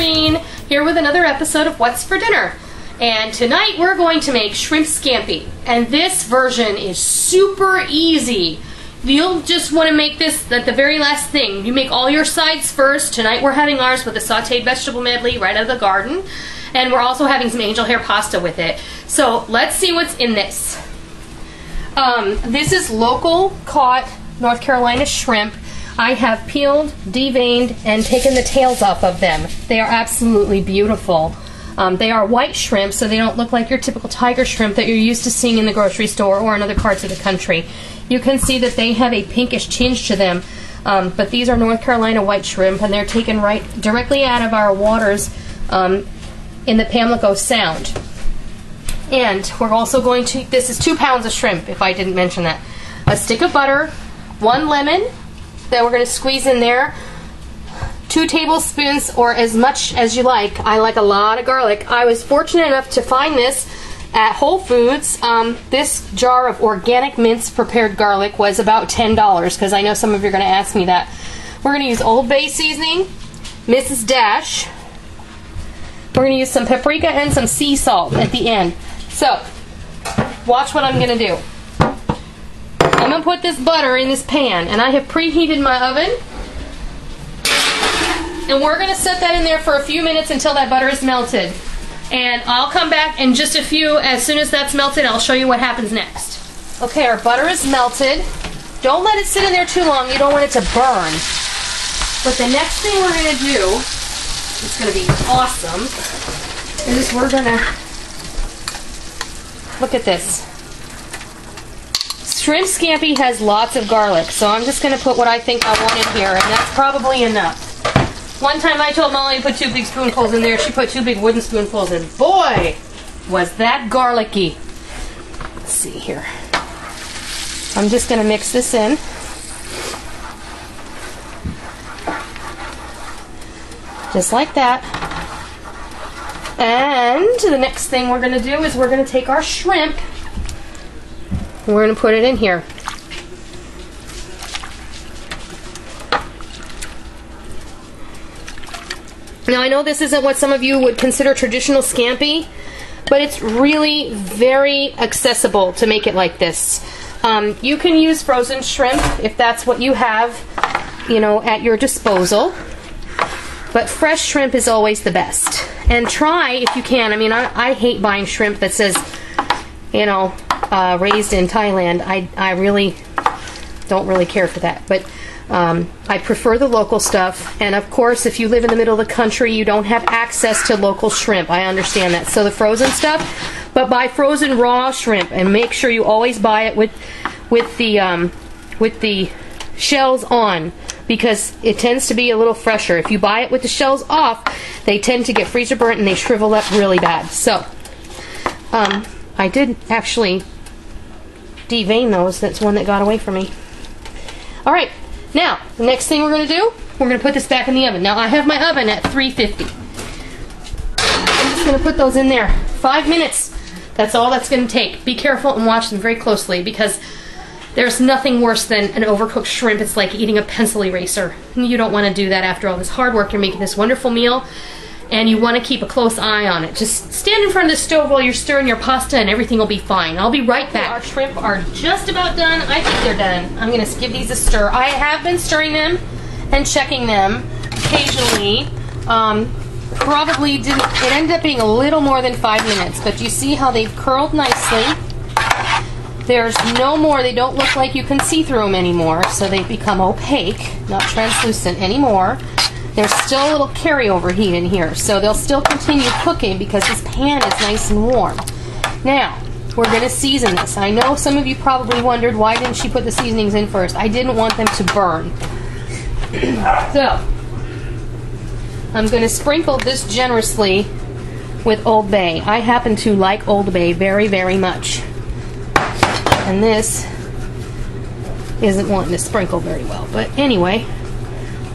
Noreen, here with another episode of What's for Dinner. And tonight we're going to make shrimp scampi. And this version is super easy. You'll just want to make this at the very last thing. You make all your sides first. Tonight we're having ours with a sauteed vegetable medley right out of the garden. And we're also having some angel hair pasta with it. So let's see what's in this. This is local caught North Carolina shrimp. I have peeled, deveined, and taken the tails off of them. They are absolutely beautiful. They are white shrimp, so they don't look like your typical tiger shrimp that you're used to seeing in the grocery store or in other parts of the country. You can see that they have a pinkish tinge to them, but these are North Carolina white shrimp, and they're taken right directly out of our waters in the Pamlico Sound. And we're also going to, this is 2 pounds of shrimp, if I didn't mention that. A stick of butter, 1 lemon that we're going to squeeze in there, 2 tablespoons or as much as you like. I like a lot of garlic. I was fortunate enough to find this at Whole Foods. This jar of organic minced prepared garlic was about $10 because I know some of you are going to ask me that. We're going to use Old Bay seasoning, Mrs. Dash. We're going to use some paprika and some sea salt at the end. So, watch what I'm going to do. I'm going to put this butter in this pan, and I have preheated my oven. And we're going to set that in there for a few minutes until that butter is melted. And I'll come back in just a few. As soon as that's melted, I'll show you what happens next. Okay, our butter is melted. Don't let it sit in there too long. You don't want it to burn. But the next thing we're going to do, it's going to be awesome, is we're going to, look at this. Shrimp scampi has lots of garlic, so I'm just going to put what I think I want in here, and that's probably enough. One time I told Molly to put 2 big spoonfuls in there. She put 2 big wooden spoonfuls in. Boy, was that garlicky. Let's see here. I'm just going to mix this in. Just like that. And the next thing we're going to do is we're going to take our shrimp. We're going to put it in here. Now I know this isn't what some of you would consider traditional scampi, but it's really very accessible to make it like this. You can use frozen shrimp if that's what you have, you know, at your disposal. But fresh shrimp is always the best. And try, if you can, I mean, I hate buying shrimp that says, you know, raised in Thailand. I really don't really care for that. But I prefer the local stuff. And of course, if you live in the middle of the country, you don't have access to local shrimp. I understand that. So the frozen stuff, but buy frozen raw shrimp and make sure you always buy it with the shells on, because it tends to be a little fresher. If you buy it with the shells off, they tend to get freezer burnt and they shrivel up really bad. So I did actually devein those. That's one that got away from me. Alright, now the next thing we're going to do, we're going to put this back in the oven. Now I have my oven at 350. I'm just going to put those in there. 5 minutes. That's all that's going to take. Be careful and watch them very closely, because there's nothing worse than an overcooked shrimp. It's like eating a pencil eraser. You don't want to do that after all this hard work. You're making this wonderful meal, and you want to keep a close eye on it. Just stand in front of the stove while you're stirring your pasta, and everything will be fine. I'll be right back. Our shrimp are just about done. I think they're done. I'm going to give these a stir. I have been stirring them and checking them occasionally. Probably didn't. It ended up being a little more than 5 minutes, but you see how they've curled nicely. There's no more, they don't look like you can see through them anymore, so they've become opaque, not translucent anymore. There's still a little carryover heat in here, so they'll still continue cooking because this pan is nice and warm. Now, we're going to season this. I know some of you probably wondered, why didn't she put the seasonings in first? I didn't want them to burn. So, I'm going to sprinkle this generously with Old Bay. I happen to like Old Bay very, very much. And this isn't wanting to sprinkle very well. But anyway,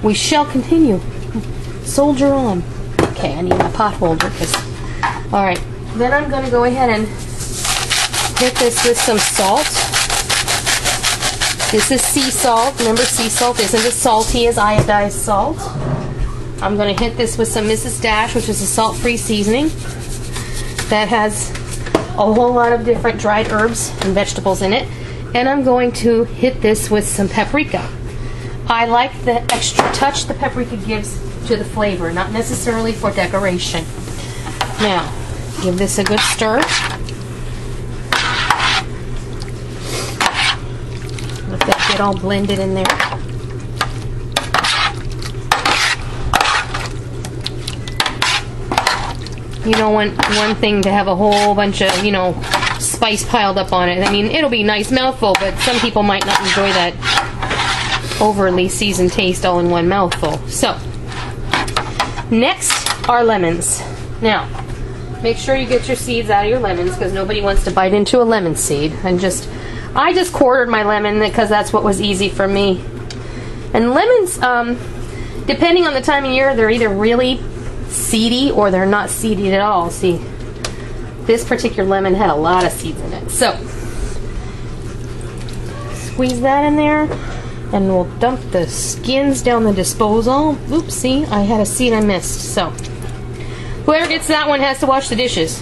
we shall continue. Soldier on. Okay, I need my pot holder. Alright, then I'm going to go ahead and hit this with some salt. This is sea salt. Remember, sea salt isn't as salty as iodized salt. I'm going to hit this with some Mrs. Dash, which is a salt-free seasoning that has a whole lot of different dried herbs and vegetables in it. And I'm going to hit this with some paprika. I like the extra touch the paprika gives to the flavor, not necessarily for decoration. Now, give this a good stir. Let that get all blended in there. You don't want one thing to have a whole bunch of, you know, spice piled up on it. I mean, it'll be a nice mouthful, but some people might not enjoy that overly seasoned taste all in one mouthful. So, next are lemons. Now, make sure you get your seeds out of your lemons because nobody wants to bite into a lemon seed. I just quartered my lemon because that's what was easy for me. And lemons, depending on the time of year, they're either really seedy or they're not seedy at all. See, this particular lemon had a lot of seeds in it. So, squeeze that in there and we'll dump the skins down the disposal. Oops, see, I had a seed I missed. So, whoever gets that one has to wash the dishes.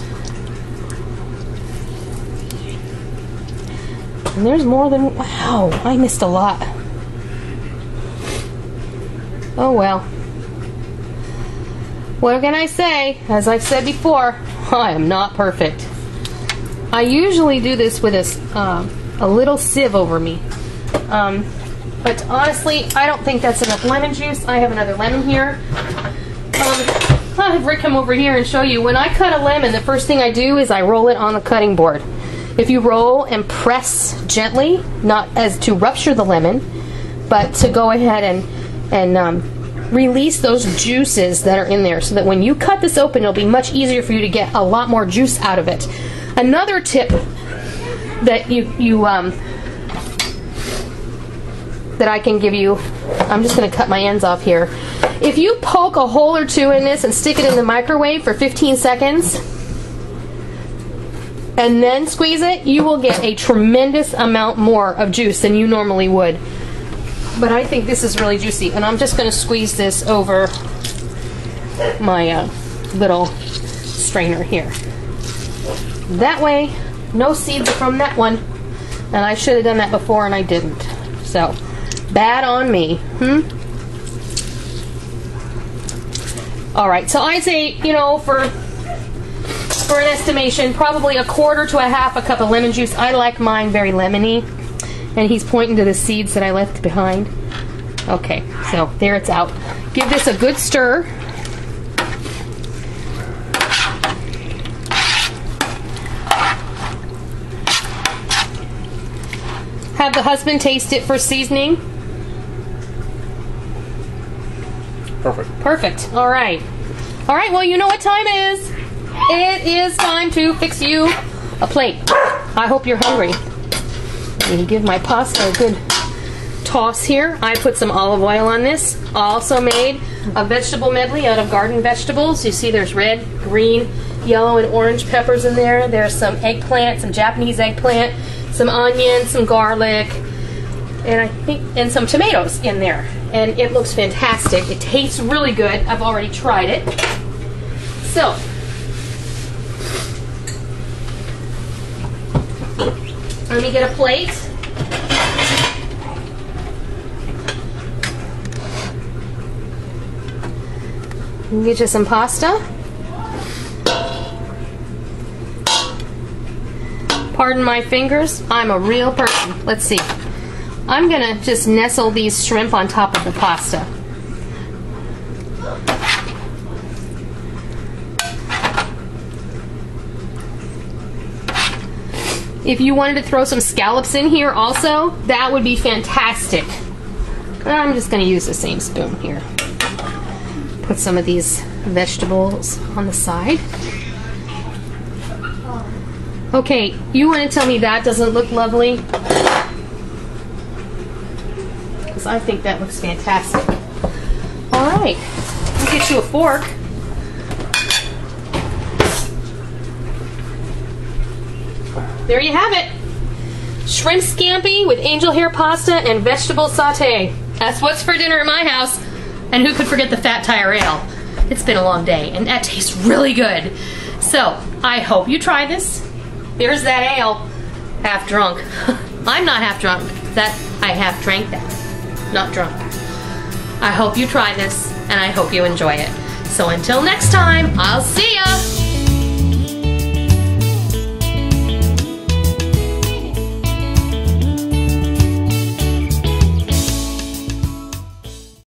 And there's more than, wow, I missed a lot. Oh well. What can I say? As I've said before, I am not perfect. I usually do this with a little sieve over me. But honestly, I don't think that's enough lemon juice. I have another lemon here. I'll have Rick come over here and show you. When I cut a lemon, the first thing I do is I roll it on the cutting board. If you roll and press gently, not as to rupture the lemon, but to go ahead and release those juices that are in there so that when you cut this open, it'll be much easier for you to get a lot more juice out of it. Another tip that that I can give you, I'm just going to cut my ends off here. If you poke a hole or two in this and stick it in the microwave for 15 seconds and then squeeze it, you will get a tremendous amount more of juice than you normally would. But I think this is really juicy, and I'm just going to squeeze this over my little strainer here. That way, no seeds from that one, and I should have done that before and I didn't. So, bad on me. Alright, so I'd say, you know, for an estimation, probably a quarter to a half a cup of lemon juice. I like mine very lemony. And he's pointing to the seeds that I left behind. Okay, so there it's out. Give this a good stir. Have the husband taste it for seasoning. Perfect. Perfect. All right. All right, well, you know what time it is. It is time to fix you a plate. I hope you're hungry. And give my pasta a good toss here. I put some olive oil on this. Also made a vegetable medley out of garden vegetables. You see there's red, green, yellow, and orange peppers in there. There's some eggplant, some Japanese eggplant, some onion, some garlic, and some tomatoes in there. And it looks fantastic. It tastes really good. I've already tried it. So, let me get a plate. Get you some pasta. Pardon my fingers. I'm a real person. Let's see. I'm going to just nestle these shrimp on top of the pasta. If you wanted to throw some scallops in here also, that would be fantastic. I'm just going to use the same spoon here. Put some of these vegetables on the side. Okay, you want to tell me that doesn't look lovely? Because I think that looks fantastic. Alright, I'll get you a fork. There you have it. Shrimp scampi with angel hair pasta and vegetable sauté. That's what's for dinner at my house. And who could forget the Fat Tire Ale? It's been a long day, and that tastes really good. So, I hope you try this. Here's that ale. Half drunk. I'm not half drunk. I half drank that. Not drunk. I hope you try this, and I hope you enjoy it. So until next time, I'll see ya!